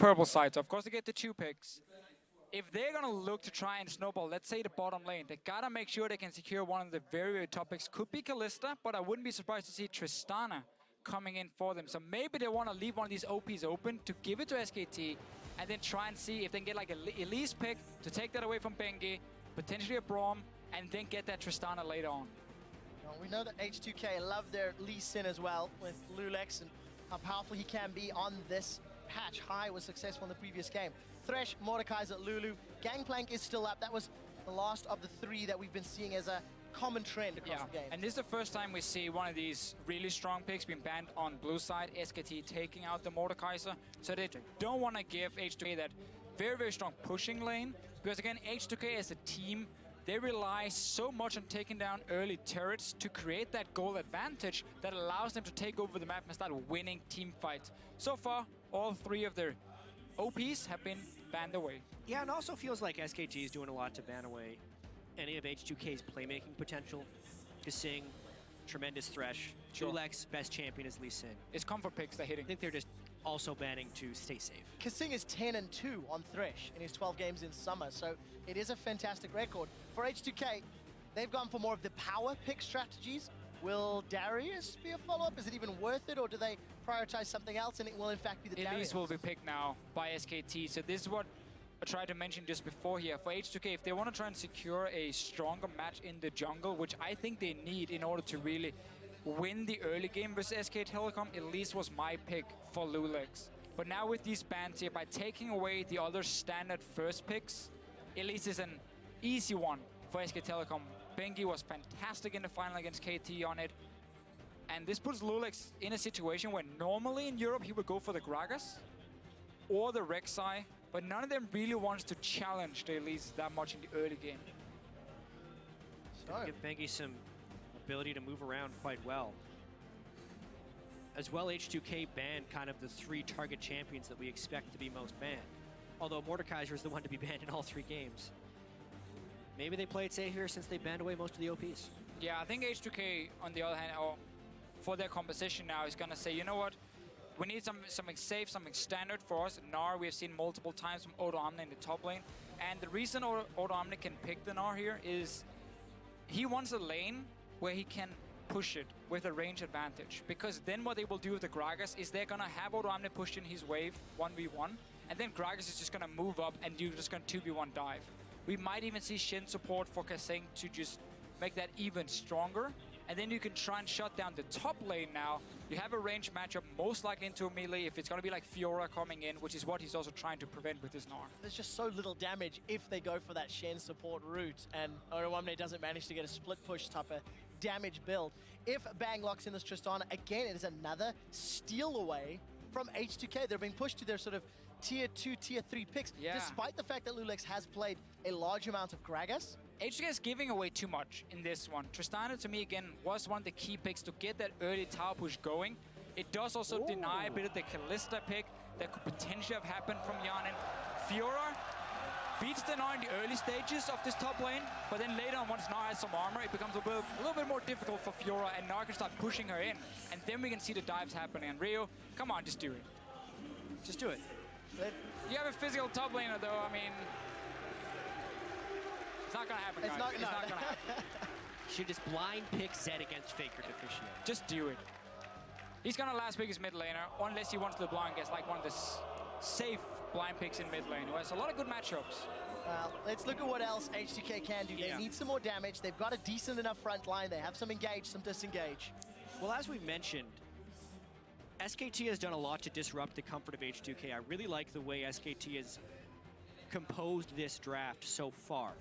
purple side. So of course they get the 2 picks. If they're going to look to try and snowball, let's say the bottom lane, they got to make sure they can secure one of the very, very top picks. Could be Kalista, but I wouldn't be surprised to see Tristana coming in for them. So maybe they want to leave one of these OPs open to give it to SKT and then try and see if they can get like a Elise pick to take that away from Bengi, potentially a Braum, and then get that Tristana later on. Well, we know that H2K love their Lee Sin as well with Lulex and how powerful he can be on this patch. High was successful in the previous game. Thresh, Mordekaiser, Lulu. Gangplank is still up. That was the last of the 3 that we've been seeing as a common trend across the game. And this is the first time we see one of these really strong picks being banned on blue side, SKT taking out the Mordekaiser. So they don't want to give H2K that very, very strong pushing lane, because again, H2K as a team, they rely so much on taking down early turrets to create that goal advantage that allows them to take over the map and start winning team fights. So far, all 3 of their OPs have been banned away. Yeah, and also feels like SKT is doing a lot to ban away any of H2K's playmaking potential. Kasing, tremendous Thresh. Lulex, best champion is Lee Sin. It's comfort picks they're hitting. I think they're just also banning to stay safe. Kasing is 10-2 on Thresh in his 12 games in summer, so it is a fantastic record. For H2K, they've gone for more of the power pick strategies. Will Darius be a follow-up? Is it even worth it, or do they prioritize something else and it will in fact be the Darius? Elise will be picked now by SKT, so this is what I tried to mention just before here. For H2K, if they want to try and secure a stronger match in the jungle, which I think they need in order to really win the early game versus SK Telecom, Elise was my pick for Lulex. But now with these bans here, by taking away the other standard first picks, Elise is an easy one for SK Telecom. Bengi was fantastic in the final against KT on it. And this puts Lulex in a situation where normally in Europe he would go for the Gragas or the Rek'Sai, but none of them really wants to challenge the Elise that much in the early game. So give Bengi some ability to move around quite well. As well, H2K banned kind of the 3 target champions that we expect to be most banned. Although Mordekaiser is the one to be banned in all 3 games. Maybe they play it safe here since they banned away most of the OPs. Yeah, I think H2K, on the other hand, for their composition now, is going to say, you know what? We need something safe, something standard for us. Gnar, we have seen multiple times from Odo Omni in the top lane. And the reason Odo Omni can pick the Gnar here is he wants a lane where he can push it with a range advantage. Because then what they will do with the Gragas is they're going to have Odo Omni pushed in his wave 1v1. And then Gragas is just going to move up and you're just going to 2v1 dive. We might even see Shin support for Kasing to just make that even stronger. And then you can try and shut down the top lane now. You have a range matchup, most likely into a melee if it's going to be like Fiora coming in, which is what he's also trying to prevent with his Gnar. there's just so little damage if they go for that Shen support route, and Odo Omni doesn't manage to get a split push type of damage build. If Bang locks in this Tristana, again, it is another steal away from H2K. They're being pushed to their sort of tier 2, tier 3 picks, despite the fact that Lulex has played a large amount of Gragas. H2K is giving away too much in this one. Tristana, to me, again, was one of the key picks to get that early tower push going. It does also deny a bit of the Kalista pick that could potentially have happened from Yanin. Fiora beats the Gnar in the early stages of this top lane, but then later on, once Gnar has some armor, it becomes a little bit more difficult for Fiora, and Gnar can start pushing her in. And then we can see the dives happening. And Rio, come on, just do it. Just do it. You have a physical top laner, though. I mean, it's not gonna happen, guys. It's not gonna happen. Should just blind pick Zed against Faker to officiate. Just do it. He's gonna last pick his mid laner, unless he wants the blind guess, like one of the safe blind picks in mid lane, who has a lot of good matchups. Well, let's look at what else H2K can do. They need some more damage. They've got a decent enough front line. They have some engage, some disengage. Well, as we mentioned, SKT has done a lot to disrupt the comfort of H2K. I really like the way SKT has composed this draft so far,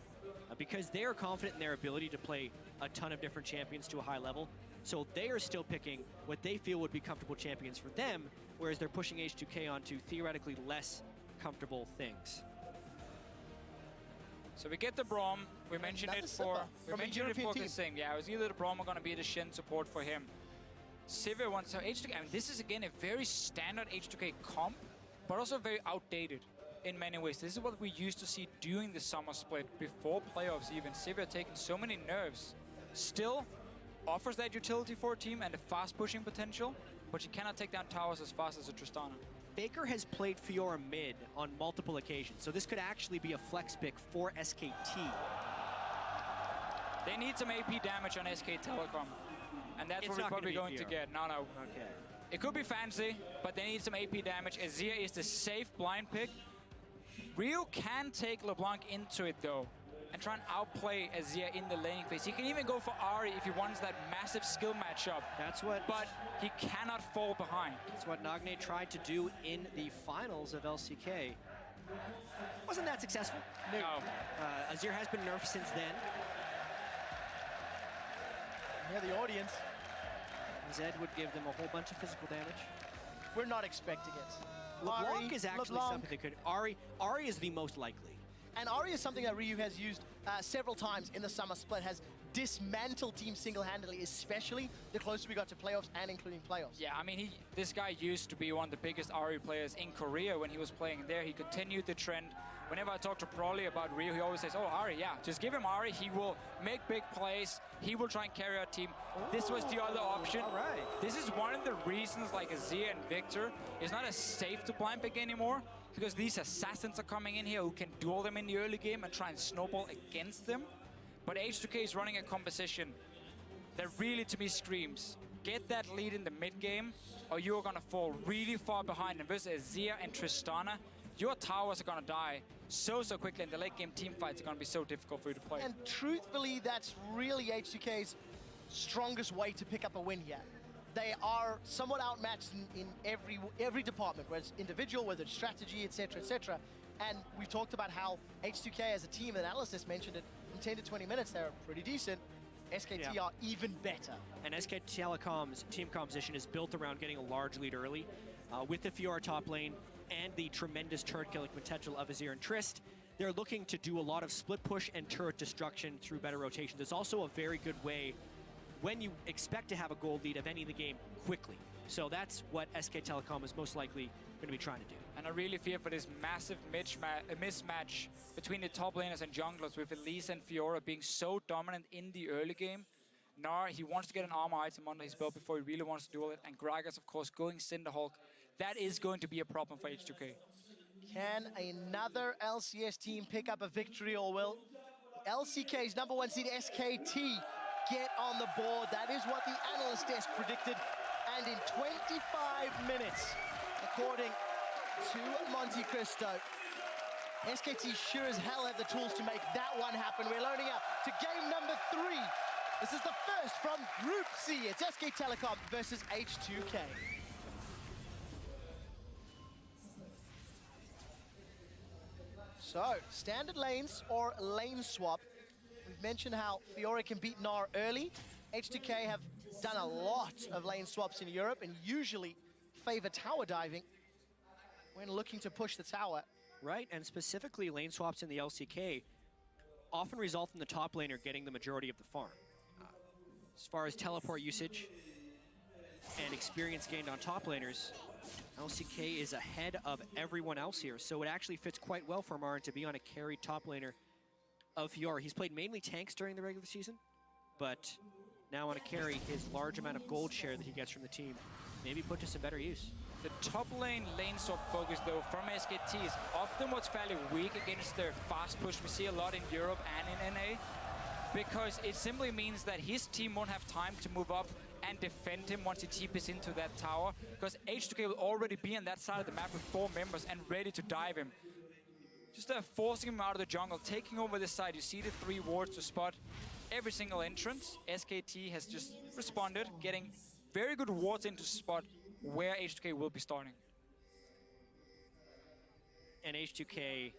because they are confident in their ability to play a ton of different champions to a high level. So they are still picking what they feel would be comfortable champions for them, whereas they're pushing H2K onto theoretically less comfortable things. So we get the Braum. We mentioned it for Kasing. Yeah, it was either the Braum or going to be the Shin support for him. Sivir wants, so H2K, I mean, this is again a very standard H2K comp, but also very outdated in many ways. This is what we used to see during the summer split, before playoffs even. Sivir taking so many nerfs, still offers that utility for a team and a fast pushing potential, but you cannot take down towers as fast as a Tristana. Faker has played Fiora mid on multiple occasions, so this could actually be a flex pick for SKT. They need some AP damage on SK Telecom. And that's what we're probably going to get. No. Okay. It could be fancy, but they need some AP damage. Azir is the safe blind pick. Rio can take LeBlanc into it, though, and try and outplay Azir in the laning phase. He can even go for Ahri if he wants that massive skill matchup. That's what... But he cannot fall behind. That's what Nagne tried to do in the finals of LCK. Wasn't that successful? No. Azir has been nerfed since then. Yeah, the audience. Zed would give them a whole bunch of physical damage. We're not expecting it. LeBlanc is actually something that could... Ahri is the most likely. And Ahri is something that Ryu has used several times in the summer split, has dismantled teams single-handedly, especially the closer we got to playoffs and including playoffs. Yeah, I mean, this guy used to be one of the biggest Ahri players in Korea when he was playing there. He continued the trend. Whenever I talk to Prolly about Rio, he always says, oh, Ahri, yeah, just give him Ahri. He will make big plays. He will try and carry our team. This was the other option. All right. This is one of the reasons like Azir and Victor is not as safe to blind pick anymore, because these assassins are coming in here who can duel them in the early game and try and snowball against them. But H2K is running a composition that really, to me, screams, get that lead in the mid game, or you're going to fall really far behind. And versus Azir and Tristana, your towers are going to die so quickly, and the late game team fights are going to be so difficult for you to play. And truthfully, that's really H2K's strongest way to pick up a win here. They are somewhat outmatched in every department, whether it's individual, whether it's strategy, etc., etc. And we've talked about how H2K as a team, and Analysis mentioned it, in 10 to 20 minutes, they're pretty decent. SKT are even better. And SK Telecom's team composition is built around getting a large lead early. With the Fiora top lane and the tremendous turret killing potential of Azir and Trist, they're looking to do a lot of split push and turret destruction through better rotations. It's also a very good way, when you expect to have a gold lead, of ending the game quickly. So that's what SK Telecom is most likely going to be trying to do. And I really fear for this massive mismatch between the top laners and junglers, with Elise and Fiora being so dominant in the early game. Gnar, he wants to get an armor item under his belt before he really wants to duel it. And Gragas, of course, going Cinderhulk. That is going to be a problem for H2K. Can another LCS team pick up a victory, or will LCK's #1 seed SKT get on the board? That is what the analyst desk predicted. And in 25 minutes, according to Monte Cristo, SKT sure as hell have the tools to make that one happen. We're loading up to game number 3. This is the first from Group C. It's SK Telecom versus H2K. So, standard lanes or lane swap. We've mentioned how Fiora can beat Gnar early. H2K have done a lot of lane swaps in Europe and usually favor tower diving when looking to push the tower. Right, and specifically lane swaps in the LCK often result in the top laner getting the majority of the farm. As far as teleport usage and experience gained on top laners, LCK is ahead of everyone else here, so it actually fits quite well for Marin to be on a carried top laner of Fiora. He's played mainly tanks during the regular season, but now on a carry, his large amount of gold share that he gets from the team maybe put to some better use. The top lane swap focus, though, from SKT is often what's fairly weak against their fast push we see a lot in Europe and in NA, because it simply means that his team won't have time to move up and defend him once he TPs into that tower, because H2K will already be on that side of the map with 4 members and ready to dive him. Just forcing him out of the jungle, taking over this side. You see the 3 wards to spot every single entrance. SKT has just responded, getting very good wards into spot where H2K will be starting. And H2K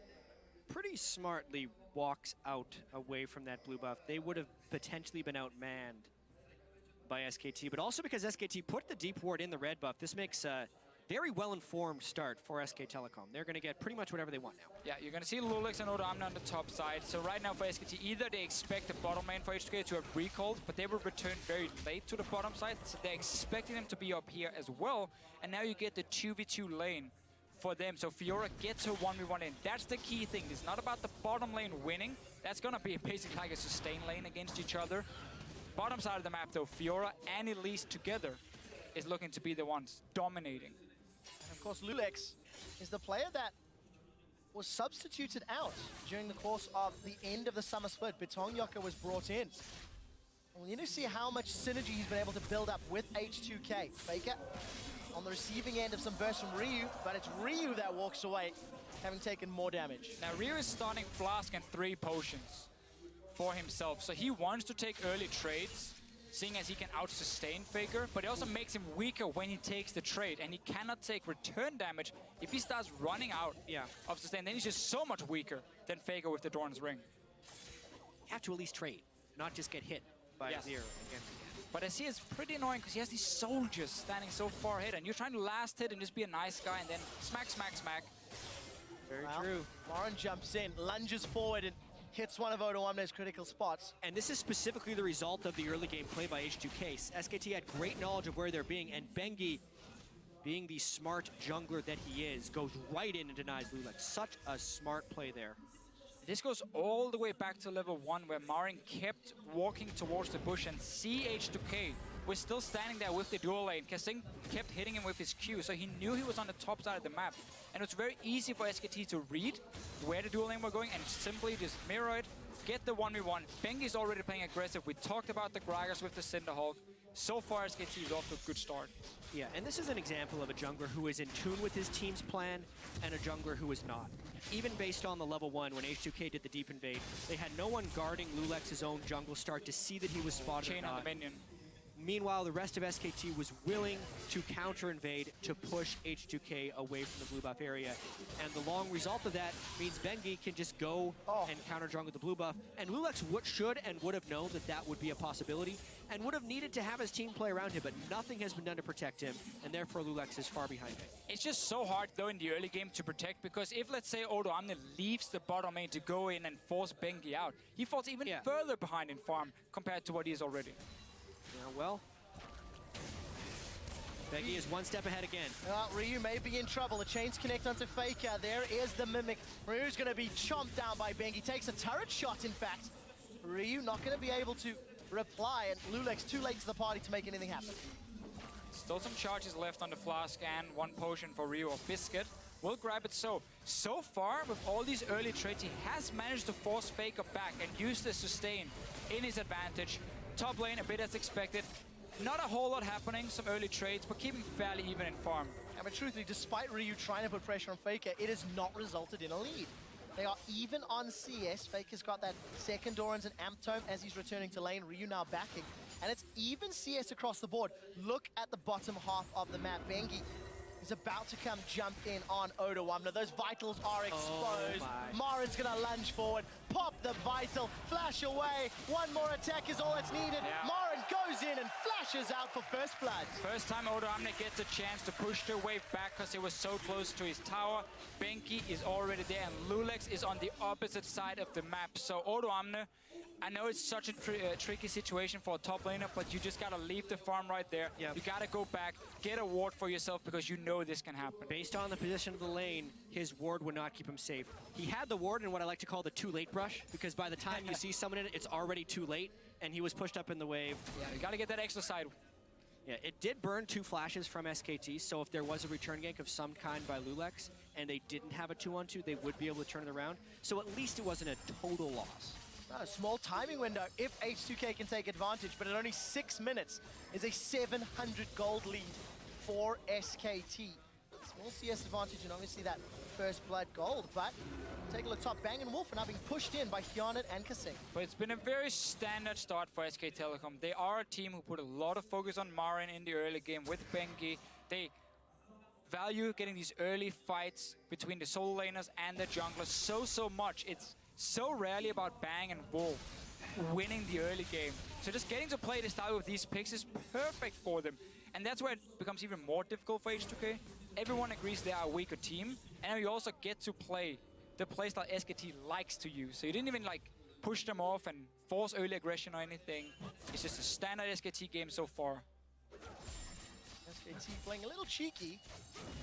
pretty smartly walks out away from that blue buff. They would have potentially been outmanned by SKT, but also because SKT put the deep ward in the red buff, this makes a very well-informed start for SK Telecom. They're going to get pretty much whatever they want now. Yeah, you're going to see Lulix and Odoamne on the top side. So right now for SKT, either they expect the bottom lane for H2K to have recalled, but they will return very late to the bottom side, so they're expecting them to be up here as well. And now you get the 2v2 lane for them. So Fiora gets her 1v1 in. That's the key thing. It's not about the bottom lane winning. That's going to be basically like a sustain lane against each other. Bottom side of the map, though, Fiora and Elise together is looking to be the ones dominating. Of course, Lulex is the player that was substituted out during the course of the end of the summer split. Bitong Yoka was brought in. Well, you need to see how much synergy he's been able to build up with H2K. Faker on the receiving end of some bursts from Ryu, but it's Ryu that walks away, having taken more damage. Now, Ryu is starting Flask and 3 potions for himself, so he wants to take early trades, seeing as he can out-sustain Faker, but it also makes him weaker when he takes the trade, and he cannot take return damage if he starts running out of sustain. Then he's just so much weaker than Faker with the Doran's Ring. You have to at least trade, not just get hit by Zero again. But I see it's pretty annoying because he has these soldiers standing so far ahead, and you're trying to last hit and just be a nice guy, and then smack, smack, smack. Very true. Lauren jumps in, lunges forward, and hits one of Odoamne's critical spots. And this is specifically the result of the early game play by H2K. SKT had great knowledge of where they're being, and Bengi, being the smart jungler that he is, goes right in and denies Lulex. Such a smart play there. This goes all the way back to level 1, where Marin kept walking towards the bush, and H2K was still standing there with the dual lane. Kasing kept hitting him with his Q, so he knew he was on the top side of the map. And it was very easy for SKT to read where the dual lane were going and simply just mirror it, get the 1v1. Bengi's already playing aggressive. We talked about the Gragas with the Cinderhawk. So far, SKT is off to a good start. Yeah, and this is an example of a jungler who is in tune with his team's plan and a jungler who is not. Even based on the level 1, when H2K did the deep invade, they had no one guarding Lulex's own jungle start to see that he was spotted Chain or on not. the minion. Meanwhile, the rest of SKT was willing to counter-invade to push H2K away from the blue buff area. And the long result of that means Bengi can just go and counter-jungle the blue buff. And Lulex should and would have known that that would be a possibility and would have needed to have his team play around him, but nothing has been done to protect him, and therefore Lulex is far behind him. It's just so hard, though, in the early game to protect, because if, let's say, Odoamne leaves the bottom lane to go in and force Bengi out, he falls even further behind in farm compared to what he is already. Yeah, well, Bengi is one step ahead again. Ryu may be in trouble. The chains connect onto Faker. There is the Mimic. Ryu's going to be chomped down by Bengi. Takes a turret shot, in fact. Ryu not going to be able to reply, and Lulex too late to the party to make anything happen. Still some charges left on the Flask and 1 potion for Ryu or Biscuit. We'll grab it so far, with all these early trades, he has managed to force Faker back and use the sustain in his advantage. Top lane, a bit as expected. Not a whole lot happening, some early trades, but keeping fairly even in farm. Yeah, but truthfully, despite Ryu trying to put pressure on Faker, it has not resulted in a lead. They are even on CS. Faker's got that second Doran's and Amp Tome as he's returning to lane. Ryu now backing. And it's even CS across the board. Look at the bottom half of the map. Bengi is about to come jump in on Odoamne. Those vitals are exposed. Marin's gonna lunge forward, pop the vital, flash away. One more attack is all that's needed. Marin goes in and flashes out for first blood. First time Odoamne gets a chance to push their wave back because it was so close to his tower. Bengi is already there, and Lulex is on the opposite side of the map. So Odoamne, I know it's such a tricky situation for a top laner, but you just gotta leave the farm right there. You gotta go back, get a ward for yourself, because you know this can happen. Based on the position of the lane, his ward would not keep him safe. He had the ward in what I like to call the too late brush, because by the time you see someone in it, it's already too late, and he was pushed up in the wave. Yeah, you gotta get that extra side. Yeah, it did burn 2 flashes from SKT, so if there was a return gank of some kind by Lulex, and they didn't have a 2-on-2, they would be able to turn it around. So at least it wasn't a total loss. A small timing window if H2K can take advantage, but at only 6 minutes is a 700 gold lead for SKT. Small CS advantage and obviously that first blood gold, but take a look top. Bang & Wolf are now being pushed in by Hyanet and Kasing. But it's been a very standard start for SK Telecom. They are a team who put a lot of focus on Marin in the early game with Bengi. They value getting these early fights between the solo laners and the junglers so much. It's so rarely about Bang and Wolf winning the early game. So just getting to play the style with these picks is perfect for them. And that's where it becomes even more difficult for H2K. Everyone agrees they are a weaker team, and you also get to play the playstyle SKT likes to use. So you didn't even like push them off and force early aggression or anything. It's just a standard SKT game so far. SKT playing a little cheeky.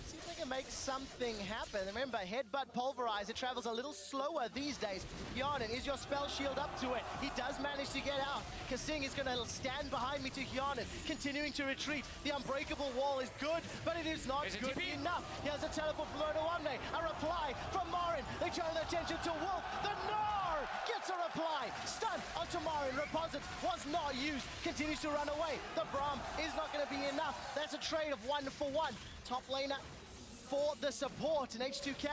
See if they can make something happen. Remember, headbutt pulverize, it travels a little slower these days. Hyanin, is your spell shield up to it? He does manage to get out. Kasing is going to stand behind me to Hyanin, continuing to retreat. The unbreakable wall is good, but it is not good enough. He has a teleport from Odoamne, a reply from Marin. They turn their attention to Wolf. The Gnar gets a reply. Stun onto Marin. Reposit was not used. Continues to run away. The Braum is not going to be enough. That's a trade of 1-for-1. Top laner for the support, and H2K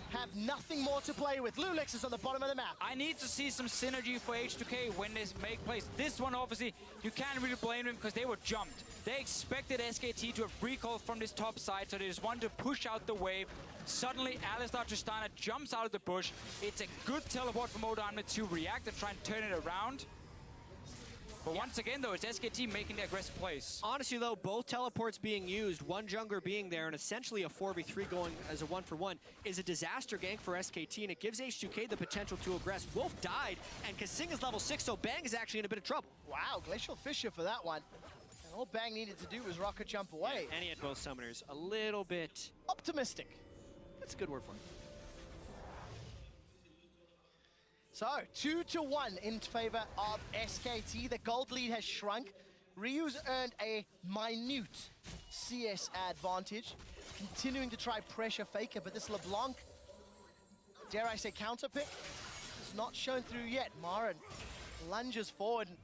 have nothing more to play with. Lulix is on the bottom of the map. I need to see some synergy for H2K when this make plays. This one, obviously, you can't really blame them because they were jumped. They expected SKT to have recall from this top side, so they just wanted to push out the wave. Suddenly, Alistar Tristana jumps out of the bush. It's a good teleport from Odoamne to react and try and turn it around. But once again, though, it's SKT making the aggressive plays. Honestly, though, both teleports being used, one jungler being there, and essentially a 4v3 going as a 1-for-1 is a disaster gank for SKT, and it gives H2K the potential to aggress. Wolf died, and Kasing is level 6, so Bang is actually in a bit of trouble. Wow, Glacial Fissure for that one. And all Bang needed to do was rocket jump away. Yeah, and he had both summoners. A little bit optimistic. That's a good word for it. So, 2-1 in favor of SKT. The gold lead has shrunk. Ryu's earned a minute CS advantage. Continuing to try pressure Faker, but this LeBlanc, dare I say, counter pick, is not shown through yet. Marin lunges forward and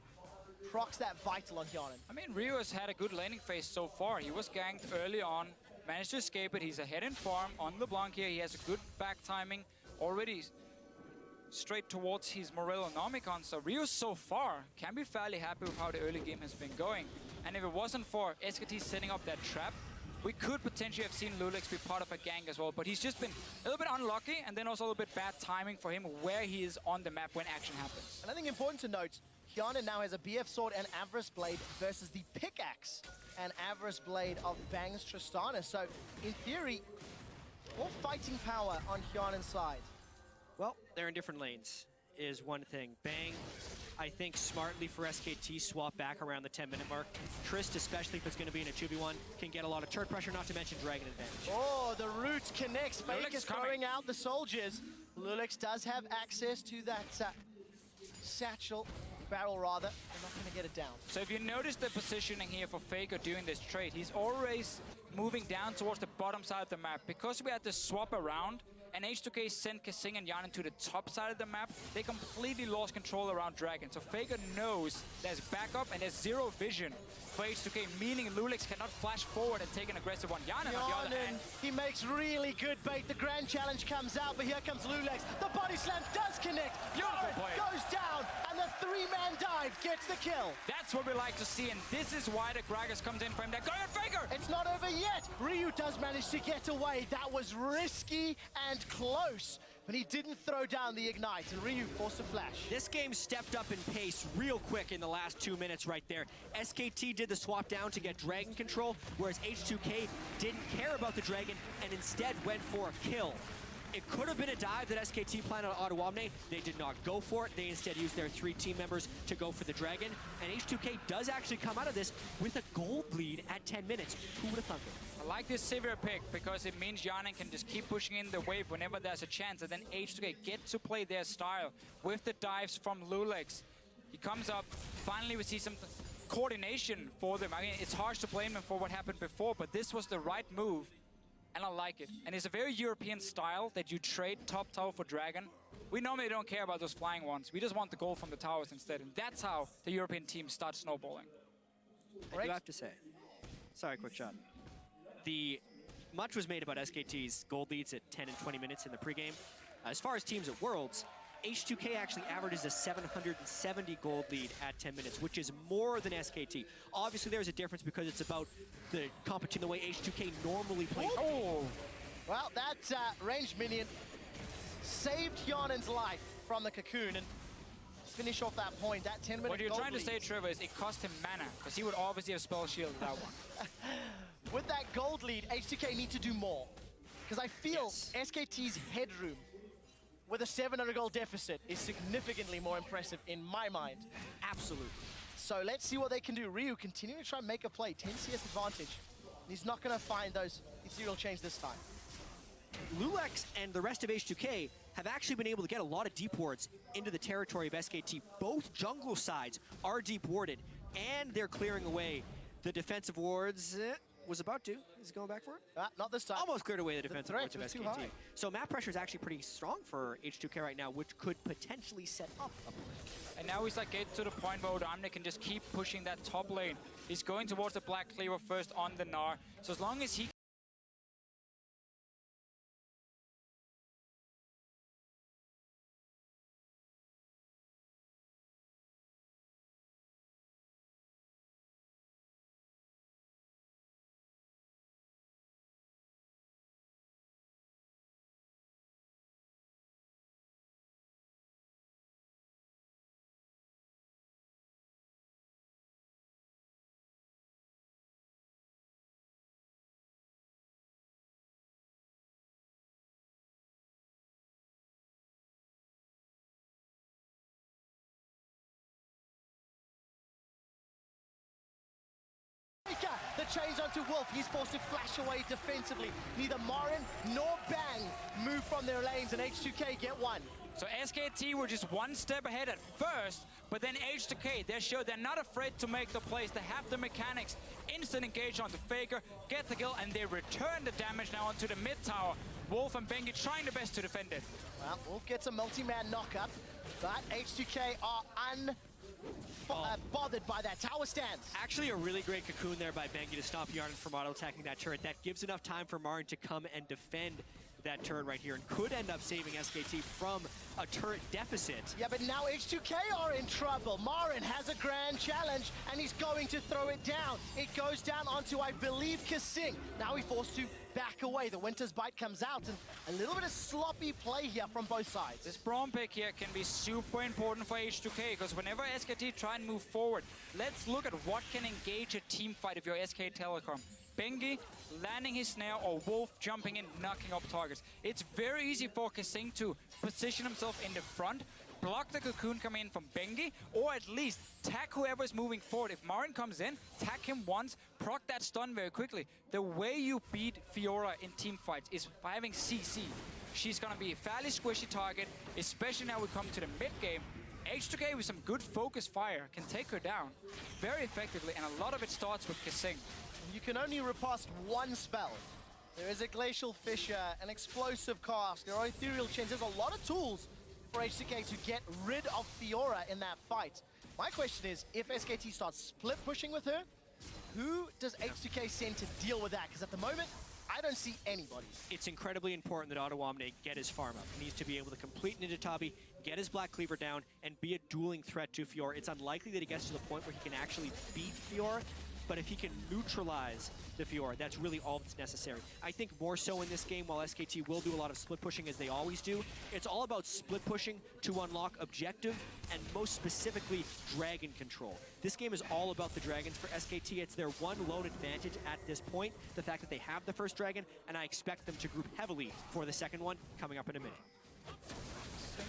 procs that vital on Hyanin. I mean, Ryu has had a good laning phase so far. He was ganked early on, managed to escape it. He's ahead in farm on LeBlanc here. He has a good back timing already straight towards his Morello Nomicon. So Ryu so far can be fairly happy with how the early game has been going. And if it wasn't for SKT setting up that trap, we could potentially have seen Lulix be part of a gank as well. But he's just been a little bit unlucky, and then also a little bit bad timing for him where he is on the map when action happens. And I think important to note, Hyanin now has a BF Sword and Avarice Blade versus the pickaxe and Avarice Blade of Bang's Tristana. So, in theory, more fighting power on Hyanin's side. Well, they're in different lanes, is one thing. Bang, I think smartly for SKT, swap back around the 10-minute mark. Trist, especially if it's going to be in a 2v1, can get a lot of turret pressure, not to mention Dragon advantage. Oh, the root connects. Fake is throwing out the soldiers. Lulix does have access to that satchel, barrel rather. They're not going to get it down. So if you notice the positioning here for Faker doing this trade, he's always moving down towards the bottom side of the map. Because we had to swap around, and H2K sent Kasing and Hyanin to the top side of the map, they completely lost control around Dragon. So Faker knows there's backup and there's zero vision for H2K, meaning Lulix cannot flash forward and take an aggressive one. Hyanin, on the other hand, he makes really good bait. The grand challenge comes out, but here comes Lulix. The body slam does connect. Beautiful play. Goes down, and the three-man dive gets the kill. That's what we like to see, and this is why the Gragas comes in for him. They're going at Faker! It's not over yet. Ryu does manage to get away. That was risky and close, but he didn't throw down the ignite, and Ryu forced a flash. This game stepped up in pace real quick in the last 2 minutes right there. SKT did the swap down to get Dragon control, whereas H2K didn't care about the Dragon and instead went for a kill. It could have been a dive that SKT planned on Odoamne. They did not go for it. They instead used their 3 team members to go for the Dragon. And H2K does actually come out of this with a gold lead at 10 minutes. Who would have thunk it? I like this Sivir pick because it means Hyanin can just keep pushing in the wave whenever there's a chance, and then H2K get to play their style with the dives from Lulix. He comes up. Finally, we see some coordination for them. I mean, it's harsh to blame them for what happened before, but this was the right move. And I like it. And it's a very European style that you trade top tower for Dragon. We normally don't care about those flying ones. We just want the gold from the towers instead. And that's how the European team starts snowballing. I do have to say, sorry, quick shot. Much was made about SKT's gold leads at 10 and 20 minutes in the pregame. As far as teams at Worlds, H2K actually averages a 770 gold lead at 10 minutes, which is more than SKT. Obviously, there's a difference because it's about the competition the way H2K normally plays. Oh! Well, that ranged minion saved Hyanin's life from the cocoon, and finish off that point, that 10-minute What you're gold trying to lead. say, Trevor, is it cost him mana, because he would obviously have spell shield that one. With that gold lead, H2K need to do more. Because I feel SKT's headroom with a 700 gold deficit is significantly more impressive in my mind. Absolutely. So let's see what they can do. Ryu continuing to try and make a play. 10 CS advantage. He's not going to find those ethereal chains this time. Lulex and the rest of H2K have actually been able to get a lot of deep wards into the territory of SKT. Both jungle sides are deep warded, and they're clearing away the defensive wards. Was about to. Is he going back for it? Not this time. Almost cleared away the defensive wards of was too SKT. high. So map pressure is actually pretty strong for H2K right now, which could potentially set up a play. And now he's like getting to the point where Odoamne can just keep pushing that top lane. He's going towards the Black Cleaver first on the Gnar. So as long as he The chains onto Wolf. He's forced to flash away defensively. Neither Marin nor Bang move from their lanes, and H2K get one. So SKT were just one step ahead at first, but then H2K, they showed they're not afraid to make the plays. They have the mechanics. Instant engage onto Faker, get the kill, and they return the damage now onto the mid tower. Wolf and Bengi trying their best to defend it. Well, Wolf gets a multi-man knockup, but H2K are bothered by that tower stance. Actually, a really great cocoon there by Bengi to stop Yarn from auto-attacking that turret. That gives enough time for Marin to come and defend that turret right here and could end up saving SKT from a turret deficit. Yeah, but now H2K are in trouble. Marin has a grand challenge, and he's going to throw it down. It goes down onto, I believe, Kasing. Now he's forced to back away. The Winter's Bite comes out, and a little bit of sloppy play here from both sides. This Braum pick here can be super important for H2K, because whenever SKT try and move forward, let's look at what can engage a team fight if you're SK Telecom. Bengi landing his snare, or Wolf jumping in, knocking up targets. It's very easy for Kasing to position himself in the front, block the cocoon coming in from Bengi, or at least tag whoever's moving forward. If Marin comes in, tag him once, proc that stun very quickly. The way you beat Fiora in team fights is by having CC. She's gonna be a fairly squishy target, especially now we come to the mid game. H2K with some good focus fire can take her down very effectively, and a lot of it starts with Kasing. You can only riposte one spell. There is a Glacial Fissure, an Explosive Cast, there are Ethereal Chains. There's a lot of tools for H2K to get rid of Fiora in that fight. My question is, if SKT starts split pushing with her, who does H2K send to deal with that? Because at the moment, I don't see anybody. It's incredibly important that Odoamne get his farm up. He needs to be able to complete Ninja Tabi, get his Black Cleaver down, and be a dueling threat to Fiora. It's unlikely that he gets to the point where he can actually beat Fiora, but if he can neutralize the Fiora, that's really all that's necessary. I think more so in this game, while SKT will do a lot of split pushing as they always do, it's all about split pushing to unlock objective and most specifically dragon control. This game is all about the dragons for SKT. It's their one lone advantage at this point, the fact that they have the first dragon, and I expect them to group heavily for the second one coming up in a minute.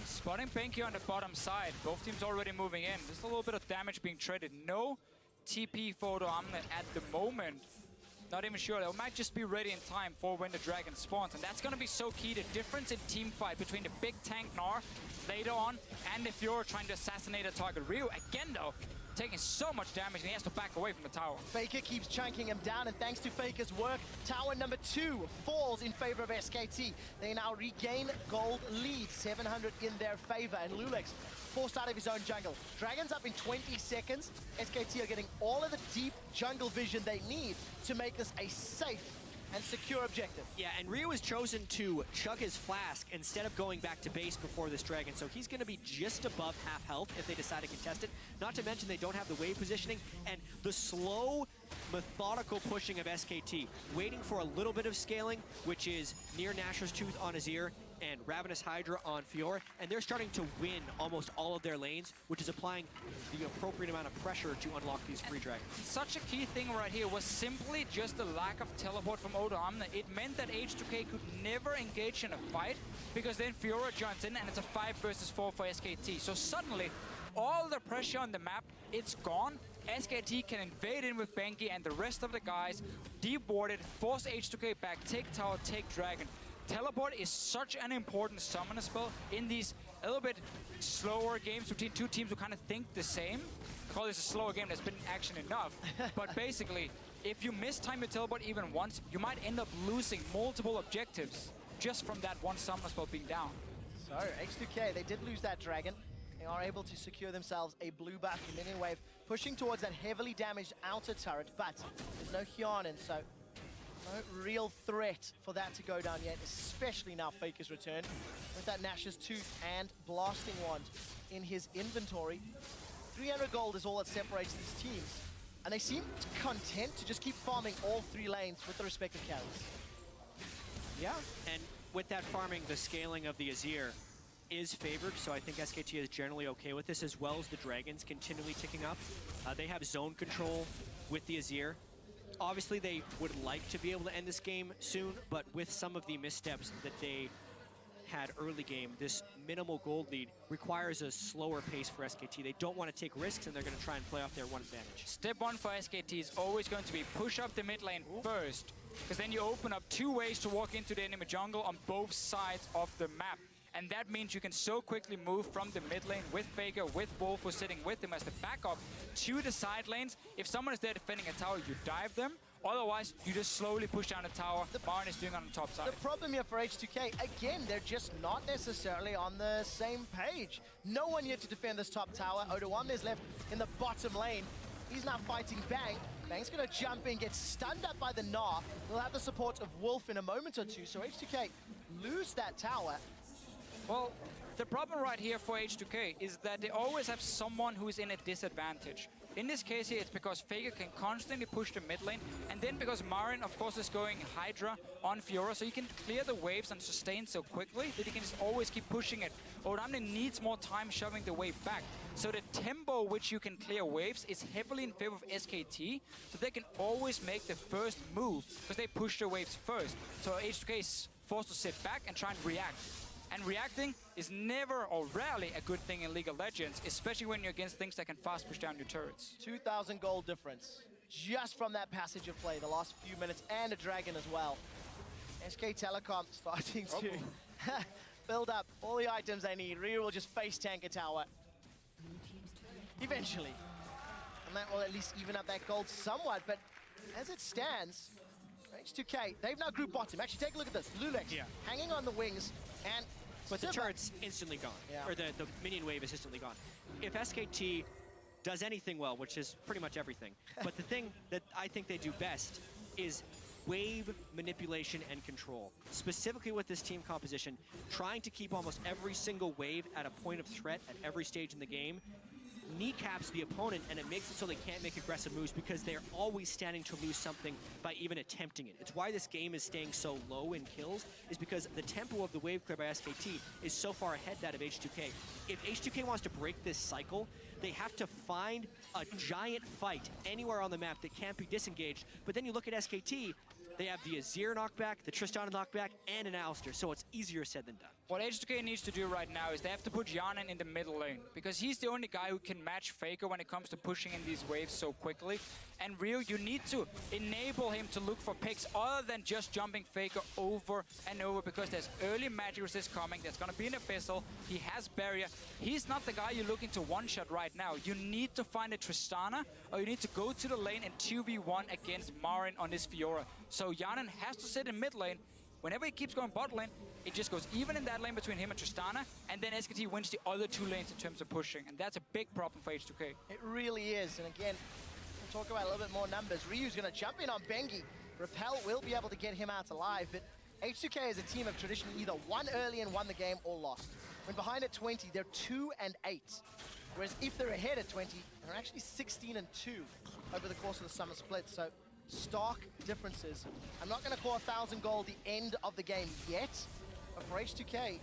Spotting Bengi on the bottom side. Both teams already moving in. Just a little bit of damage being traded. No TP for Odoamne at the moment. Not even sure. They might just be ready in time for when the dragon spawns. And that's going to be so key. The difference in team fight between the big tank Gnar later on and if you're trying to assassinate a target. Ryu, again though, taking so much damage and he has to back away from the tower. Faker keeps chunking him down, and thanks to Faker's work, tower number 2 falls in favor of SKT. They now regain gold lead, 700 in their favor, and Lulex forced out of his own jungle. Dragons up in 20 seconds. SKT are getting all of the deep jungle vision they need to make this a safe and secure objective. Yeah, and Ryu has chosen to chug his flask instead of going back to base before this dragon, so he's going to be just above half health if they decide to contest it. Not to mention they don't have the wave positioning, and the slow, methodical pushing of SKT, waiting for a little bit of scaling, which is near Nashor's Tooth on Azir and Ravenous Hydra on Fiora, and they're starting to win almost all of their lanes, which is applying the appropriate amount of pressure to unlock these free dragons. Such a key thing right here was simply just the lack of teleport from Odoamne. It meant that H2K could never engage in a fight, because then Fiora joins in and it's a 5 versus 4 for SKT. So suddenly, all the pressure on the map, it's gone. SKT can invade in with Bengi and the rest of the guys, deep ward it, force H2K back, take tower, take dragon. Teleport is such an important summoner spell in these a little bit slower games between two teams who kind of think the same. I call this a slower game that's been action enough. But basically, if you mistime your teleport even once, you might end up losing multiple objectives just from that one summoner spell being down. So, H2K, they did lose that dragon. They are able to secure themselves a blue buff minion wave, pushing towards that heavily damaged outer turret, but there's no Hyanin, so no real threat for that to go down yet, especially now Faker's returned with that Nash's Tooth and Blasting Wand in his inventory. 300 gold is all that separates these teams, and they seem content to just keep farming all three lanes with the respective carries. Yeah, and with that farming, the scaling of the Azir is favored, so I think SKT is generally okay with this, as well as the dragons continually ticking up. They have zone control with the Azir. Obviously, they would like to be able to end this game soon, but with some of the missteps that they had early game, this minimal gold lead requires a slower pace for SKT. They don't want to take risks, and they're going to try and play off their one advantage. Step one for SKT is always going to be push up the mid lane first, because then you open up two ways to walk into the enemy jungle on both sides of the map. And that means you can so quickly move from the mid lane with Faker, with Wolf, who's sitting with him as the backup, to the side lanes. If someone is there defending a tower, you dive them. Otherwise, you just slowly push down the tower. Baron is doing on the top side. The problem here for H2K, again, they're just not necessarily on the same page. No one yet to defend this top tower. H2K is left in the bottom lane. He's now fighting Bang. Bang's gonna jump in, get stunned up by the Gnar. He'll have the support of Wolf in a moment or two, so H2K lose that tower. Well, the problem right here for H2K is that they always have someone who's in a disadvantage. In this case here, it's because Faker can constantly push the mid lane, and then because Marin, of course, is going Hydra on Fiora, so he can clear the waves and sustain so quickly that he can just always keep pushing it. H2K needs more time shoving the wave back. So the tempo which you can clear waves is heavily in favor of SKT, so they can always make the first move, because they push the waves first. So H2K is forced to sit back and try and react. And reacting is never or rarely a good thing in League of Legends, especially when you're against things that can fast push down your turrets. 2,000 gold difference just from that passage of play, the last few minutes, and a dragon as well. SK Telecom starting to build up all the items they need. Ryu will just face tank a tower. Eventually. And that will at least even up that gold somewhat, but as it stands, H2K, they've now grouped bottom. Actually, take a look at this. Lulex hanging on the wings, and but the turret's instantly gone, or the minion wave is instantly gone. If SKT does anything well, which is pretty much everything, but the thing that I think they do best is wave manipulation and control. Specifically with this team composition, trying to keep almost every single wave at a point of threat at every stage in the game kneecaps the opponent, and it makes it so they can't make aggressive moves because they're always standing to lose something by even attempting it. It's why this game is staying so low in kills, is because the tempo of the wave clear by SKT is so far ahead that of H2K. If H2K wants to break this cycle, they have to find a giant fight anywhere on the map that can't be disengaged. But then you look at SKT, they have the Azir knockback, the Tristana knockback, and an Alistar, so it's easier said than done. What H2K needs to do right now is they have to put Hyanin in the middle lane, because he's the only guy who can match Faker when it comes to pushing in these waves so quickly. And Ryu, you need to enable him to look for picks other than just jumping Faker over and over, because there's early magic resist coming, there's gonna be an Abyssal, he has barrier. He's not the guy you're looking to one-shot right now. You need to find a Tristana, or you need to go to the lane and 2v1 against Marin on this Fiora. So Hyanin has to sit in mid lane. Whenever he keeps going bot lane, it just goes even in that lane between him and Tristana, and then SKT wins the other two lanes in terms of pushing, and that's a big problem for H2K. It really is, and again, we'll talk about a little bit more numbers. Ryu's gonna jump in on Bengi. Repel will be able to get him out alive, but H2K as a team have traditionally either won early and won the game or lost. When behind at 20, they're 2-8. Whereas if they're ahead at 20, they're actually 16-2 over the course of the summer split. So stark differences. I'm not going to call 1,000 gold the end of the game yet, but for H2K,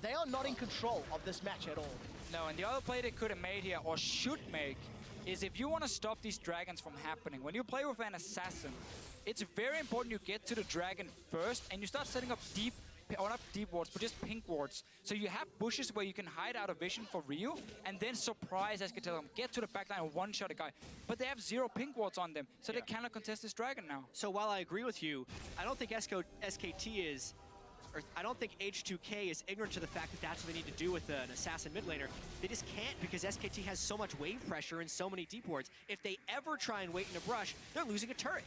they are not in control of this match at all. No, and the other play they could have made here, or should make, is if you want to stop these dragons from happening, when you play with an assassin, it's very important you get to the dragon first and you start setting up deep or not deep wards, but just pink wards. So you have bushes where you can hide out of vision for Ryu, and then surprise SKT, get to the backline and one-shot a guy. But they have 0 pink wards on them, so they cannot contest this dragon now. So while I agree with you, I don't think SKT is, or I don't think H2K is ignorant to the fact that that's what they need to do with an assassin mid laner. They just can't because SKT has so much wave pressure and so many deep wards. If they ever try and wait in a brush, they're losing a turret.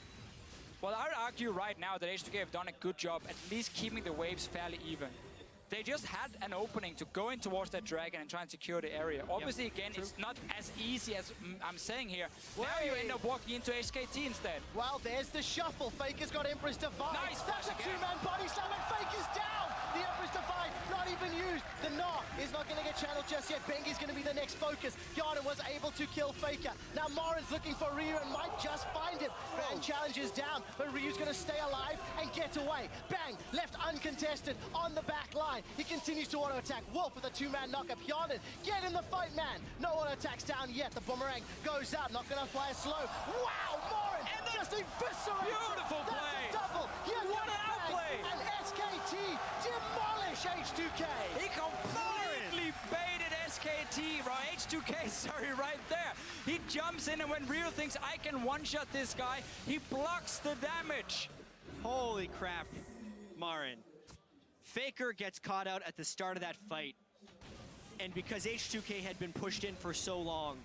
Well, I would argue right now that H2K have done a good job at least keeping the waves fairly even. They just had an opening to go in towards that dragon and try and secure the area. Obviously, again, it's not as easy as I'm saying here. Now you end up walking into HKT instead. Well, there's the shuffle. Faker's got Empress Divine. Nice That's a flash again. two-man body slam, and Faker's down! The Empress Divine not even used. The Gnar is not going to get channeled just yet. Bengi's going to be the next focus. Yarden was able to kill Faker. Now Marin's looking for Ryu and might just find him. Bang challenges down, but Ryu's going to stay alive and get away. Bang, left uncontested on the back line. He continues to auto-attack. Wolf with a two-man knock-up. Yarden, get in the fight, man. No auto-attacks down yet. The boomerang goes out. Not going to fly slow. Wow, Marin just eviscerates. Beautiful That's play. a double. Here What comes an outplay. Bang, and SKT demolish H2K. He completely baited SKT, bro. H2K, sorry, right there. He jumps in, and when Ryu thinks I can one-shot this guy, he blocks the damage. Holy crap, Marin. Faker gets caught out at the start of that fight. And because H2K had been pushed in for so long,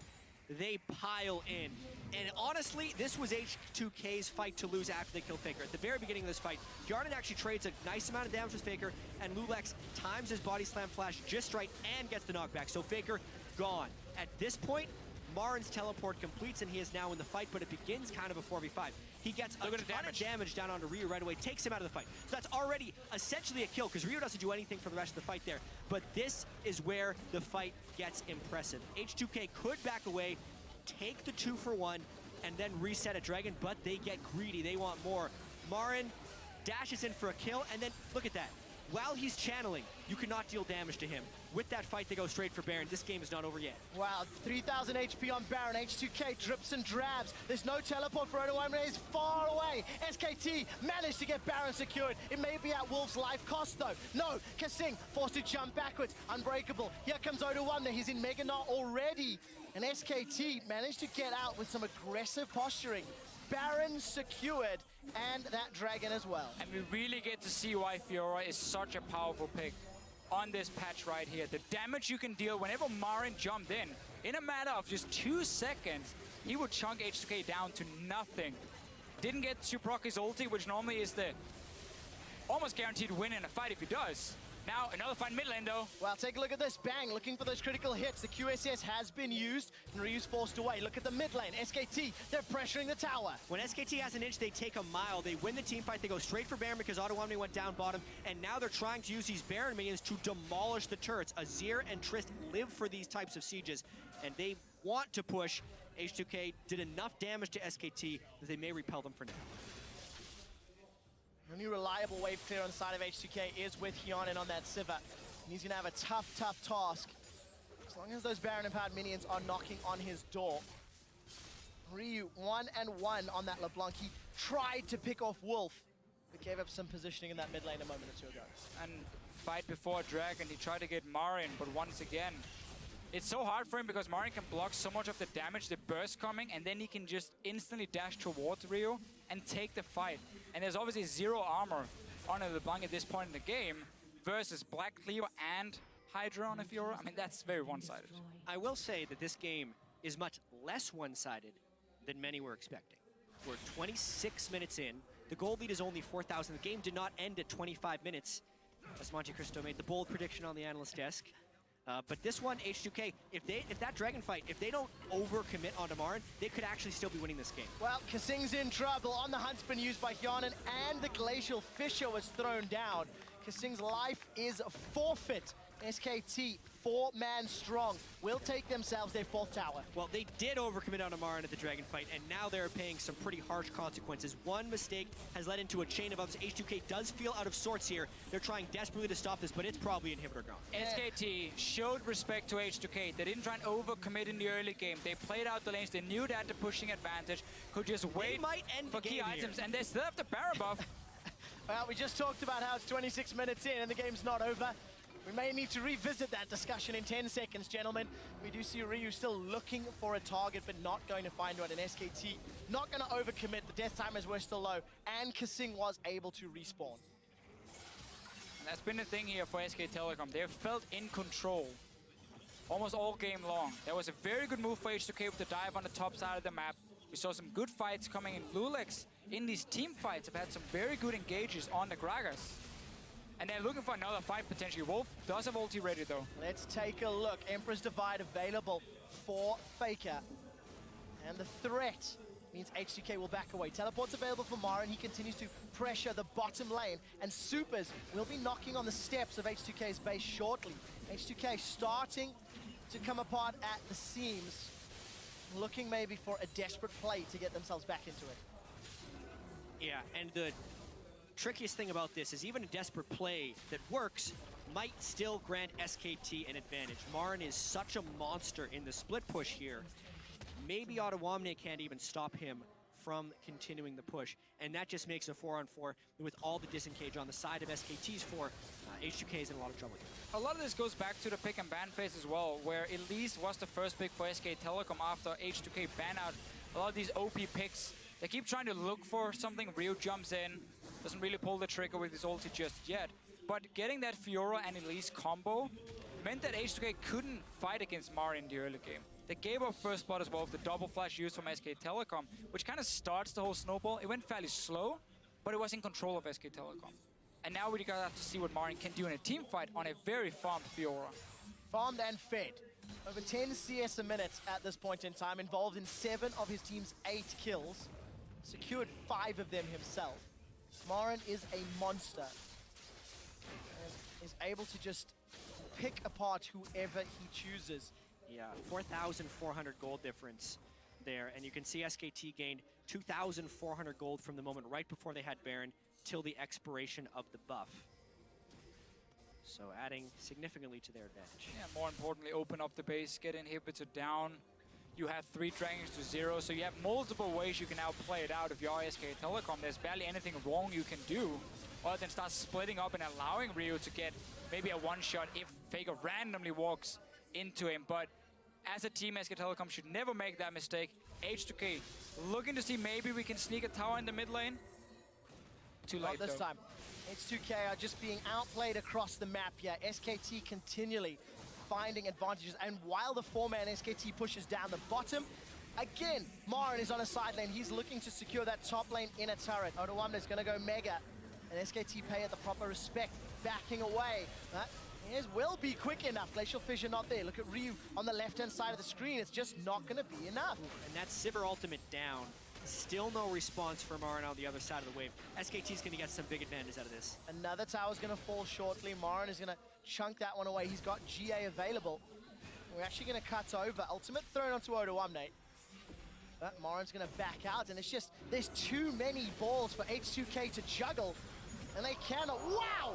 they pile in. And honestly, this was H2K's fight to lose after they kill Faker. At the very beginning of this fight, Yarden actually trades a nice amount of damage with Faker, and Lulex times his body slam flash just right and gets the knockback. So Faker, gone. At this point, Marin's teleport completes, and he is now in the fight, but it begins kind of a 4v5. He gets a ton of damage down onto Ryu right away, takes him out of the fight. So that's already essentially a kill, because Ryu doesn't do anything for the rest of the fight there. But this is where the fight gets impressive. H2K could back away, take the 2-for-1, and then reset a dragon, but they get greedy. They want more. Marin dashes in for a kill, and then look at that. While he's channeling, you cannot deal damage to him. With that fight, they go straight for Baron. This game is not over yet. Wow, 3,000 HP on Baron. H2K drips and drabs. There's no teleport for Odoamne. He's far away. SKT managed to get Baron secured. It may be at Wolf's life cost, though. No, Kasing forced to jump backwards. Unbreakable. Here comes Odoamne. He's in Mega Gnar already. And SKT managed to get out with some aggressive posturing. Baron secured, and that dragon as well. And we really get to see why Fiora is such a powerful pick on this patch right here. The damage you can deal whenever Marin jumped in a matter of just 2 seconds, he would chunk H2K down to nothing. Didn't get to proc his ulti, which normally is the almost guaranteed win in a fight if he does. Now, another fight mid lane, though. Well, take a look at this. Bang, looking for those critical hits. The QSS has been used, and Ryu's forced away. Look at the mid lane. SKT, they're pressuring the tower. When SKT has an inch, they take a mile. They win the team fight. They go straight for Baron because Odoamne went down bottom, and now they're trying to use these Baron minions to demolish the turrets. Azir and Trist live for these types of sieges, and they want to push. H2K did enough damage to SKT that they may repel them for now. The only reliable wave clear on the side of H2K is with Hyonin on that Sivir. And he's going to have a tough task. As long as those Baron-empowered minions are knocking on his door. Ryu, 1-1 on that LeBlanc. He tried to pick off Wolf, but gave up some positioning in that mid lane a moment or two ago. And fight before Dragon, he tried to get Marin, but once again, it's so hard for him because Marin can block so much of the damage, the burst coming, and then he can just instantly dash towards Ryu and take the fight. And there's obviously 0 armor on LeBlanc at this point in the game versus Black Cleo and Hydra on a Fiora. I mean, that's very one-sided. I will say that this game is much less one-sided than many were expecting. We're 26 minutes in. The gold lead is only 4,000. The game did not end at 25 minutes, as Monte Cristo made the bold prediction on the analyst desk. But this one, H2K, if that dragon fight, if they don't overcommit onto Marin, they could actually still be winning this game. Well, Kasing's in trouble. On the hunt's been used by Hyonin, and the Glacial Fissure was thrown down. Kasing's life is forfeit. SKT, 4-man strong, will take themselves their 4th tower. Well, they did overcommit onto Marin at the dragon fight, and now they're paying some pretty harsh consequences. One mistake has led into a chain of ups. H2K does feel out of sorts here. They're trying desperately to stop this, but it's probably inhibitor gone. SKT showed respect to H2K. They didn't try and overcommit in the early game. They played out the lanes. They knew that the pushing advantage could just wait might end for the key game items, here. and they still have the Baron buff. Well, we just talked about how it's 26 minutes in and the game's not over. We may need to revisit that discussion in 10 seconds, gentlemen. We do see Ryu still looking for a target, but not going to find one. And SKT not going to overcommit. The death timers were still low, and Kasing was able to respawn. And that's been the thing here for SK Telecom. They've felt in control almost all game long. There was a very good move for H2K with the dive on the top side of the map. We saw some good fights coming in. Lulex in these team fights have had some very good engages on the Gragas. And they're looking for another fight potentially. Wolf does have ulti ready though. Let's take a look. Emperor's Divide available for Faker. And the threat means H2K will back away. Teleport's available for Mara, and he continues to pressure the bottom lane. And Supers will be knocking on the steps of H2K's base shortly. H2K starting to come apart at the seams, looking maybe for a desperate play to get themselves back into it. Yeah, and the trickiest thing about this is even a desperate play that works might still grant SKT an advantage. Marin is such a monster in the split push here. Maybe Ottawamne can't even stop him from continuing the push, and that just makes a 4-on-4 with all the disengage on the side of SKT's 4. H2K is in a lot of trouble here. A lot of this goes back to the pick and ban phase as well, where Elise was the first pick for SK Telecom after H2K ban out a lot of these OP picks. They keep trying to look for something. Ryu jumps in, doesn't really pull the trigger with his ulti just yet. But getting that Fiora and Elise combo meant that H2K couldn't fight against Mara in the early game. They gave up first spot as well with the double flash used from SK Telecom, which kind of starts the whole snowball. It went fairly slow, but it was in control of SK Telecom. And now we gotta have to see what Marin can do in a team fight on a very farmed Fiora. Farmed and fed. Over 10 CS a minute at this point in time, involved in 7 of his team's 8 kills. Secured 5 of them himself. Marin is a monster. And is able to just pick apart whoever he chooses. Yeah, 4,400 gold difference there. And you can see SKT gained 2,400 gold from the moment right before they had Baron till the expiration of the buff. So adding significantly to their advantage. Yeah, more importantly, open up the base, get inhibitor down. You have 3 dragons to 0, so you have multiple ways you can now play it out. If you are SK Telecom, there's barely anything wrong you can do other than start splitting up and allowing Ryu to get maybe a one-shot if Faker randomly walks into him. But as a team, SK Telecom should never make that mistake. H2K looking to see maybe we can sneak a tower in the mid lane. Too late Not this though. time. H2K are just being outplayed across the map here. SKT continually finding advantages. And while the 4-man SKT pushes down the bottom, again, Marin is on a side lane. He's looking to secure that top lane in a turret. Ottawamne is going to go mega. And SKT pay it the proper respect, backing away. His will be quick enough. Glacial Fissure not there. Look at Ryu on the left-hand side of the screen. It's just not going to be enough. And that Sivir ultimate down. Still no response from Marin on the other side of the wave. SKT's going to get some big advantage out of this. Another tower's going to fall shortly. Marin is going to chunk that one away. He's got GA available. We're actually going to cut over. Ultimate thrown onto Ottawamne. But Marin's going to back out, and it's just, there's too many balls for H2K to juggle, and they cannot. Wow!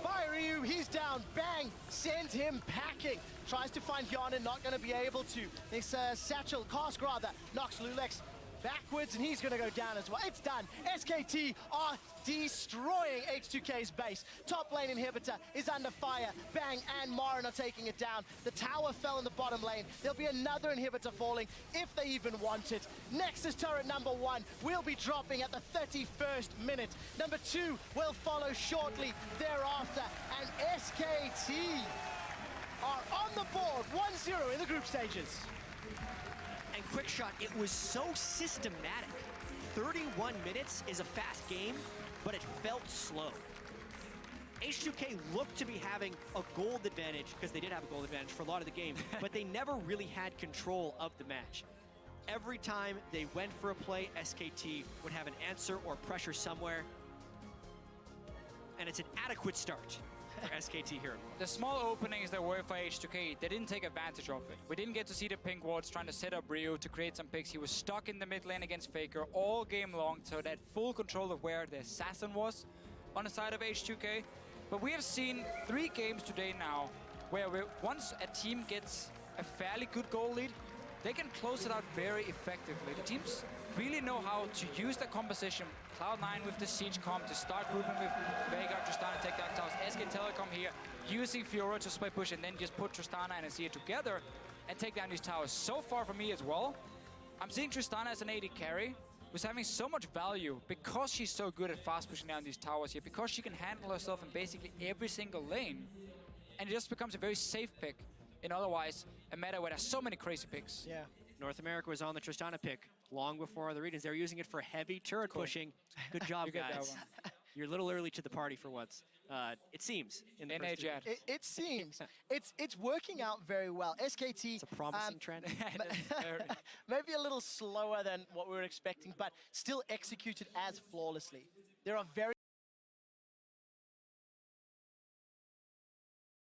By Ryu, he's down. Bang! Sends him packing. Tries to find Yana, not going to be able to. This Satchel, Cask rather, knocks Lulex backwards, and he's going to go down as well. It's done. SKT are destroying H2K's base. Top lane inhibitor is under fire. Bang and Marin are taking it down. The tower fell in the bottom lane. There'll be another inhibitor falling if they even want it. Nexus turret number 1 will be dropping at the 31st minute. Number 2 will follow shortly thereafter. And SKT are on the board 1-0 in the group stages. And quick shot, it was so systematic. 31 minutes is a fast game, but it felt slow. H2K looked to be having a gold advantage, because they did have a gold advantage for a lot of the game, but they never really had control of the match. Every time they went for a play, SKT would have an answer or pressure somewhere, and it's an adequate start for SKT here. The small openings that were for H2K, they didn't take advantage of it. We didn't get to see the pink wards trying to set up Ryu to create some picks. He was stuck in the mid lane against Faker all game long, so that full control of where the assassin was on the side of H2K. But we have seen 3 games today now where once a team gets a fairly good goal lead, they can close it out very effectively. The teams really know how to use the composition. Cloud9 with the Siege comp to start grouping with Vega, Tristana, take down towers. SK Telecom here using Fiora to split push and then just put Tristana and Azir together and take down these towers. So far for me as well, I'm seeing Tristana as an AD carry who's having so much value because she's so good at fast pushing down these towers here, because she can handle herself in basically every single lane. And it just becomes a very safe pick in otherwise a meta where there's so many crazy picks. Yeah. North America was on the Tristana pick long before other regions. They were using it for heavy turret pushing. Good job, You get that guys. one. You're a little early to the party for once. It seems in the first Jet. It seems. It's working out very well. SKT. It's a promising trend. Maybe a little slower than what we were expecting, but still executed as flawlessly. There are very